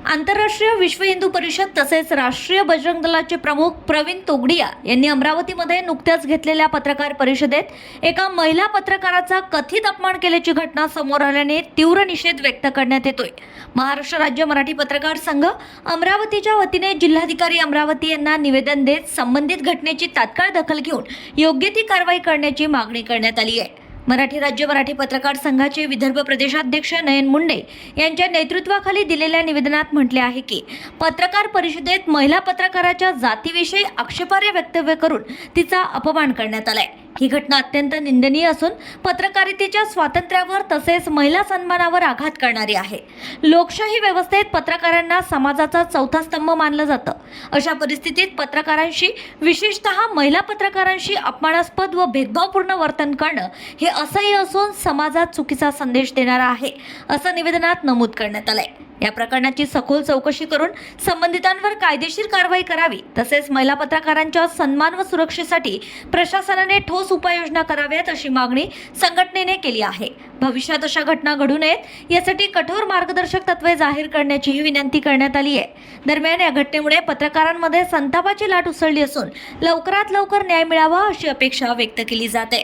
आंतरराष्ट्रीय विश्व हिंदू परिषद तसेच राष्ट्रीय बजरंग दलाचे प्रमुख प्रवीण तोगडिया यांनी अमरावतीमध्ये नुकत्याच घेतलेल्या पत्रकार परिषदेत एका महिला पत्रकाराचा कथित अपमान केल्याची घटना समोर आल्याने तीव्र निषेध व्यक्त करण्यात येतोय। महाराष्ट्र राज्य मराठी पत्रकार संघ अमरावतीच्या वतीने जिल्हाधिकारी अमरावती यांना निवेदन देत संबंधित घटनेची तात्काळ दखल घेऊन योग्य ती कारवाई करण्याची मागणी करण्यात आली आहे। मराठी राज्य मराठी पत्रकार संघाचे विदर्भ प्रदेशाध्यक्ष नयन मुंडे यांच्या नेतृत्वाखाली दिलेल्या निवेदनात म्हटले आहे की पत्रकार परिषदेत महिला पत्रकाराच्या जातीविषयी आक्षेपार्ह वक्तव्य करून तिचा अपमान करण्यात आलाय। ही घटना अत्यंत निंदनीय असून पत्रकारितेच्या स्वातंत्र्यावर तसेच महिला सन्मानावर आघात करणारी आहे। लोकशाही व्यवस्थेत पत्रकारांना समाजाचा चौथा स्तंभ मानलं जातं। अशा परिस्थितीत पत्रकारांशी विशेषतः महिला पत्रकारांशी अपमानास्पद व भेदभावपूर्ण वर्तन करणं हे असह्य असून समाजात चुकीचा संदेश देणारा आहे, असं निवेदनात नमूद करण्यात आलंय। या प्रकरणाची सखोल चौकशी करून संबंधितांवर कायदेशीर कारवाई करावी तसेच महिला पत्रकारांच्या सन्मान व सुरक्षेसाठी प्रशासनाने ठोस उपाययोजना कराव्यात अशी मागणी संघटनेने केली आहे। भविष्यात अशा घटना घडू नयेत यासाठी कठोर मार्गदर्शक तत्त्वे जाहीर करण्याचीही विनंती करण्यात आली आहे। दरम्यान या घटनेमुळे पत्रकारांमध्ये संतापाची लाट उसळली असून लवकरात लवकर न्याय मिळावा अशी अपेक्षा व्यक्त केली जाते।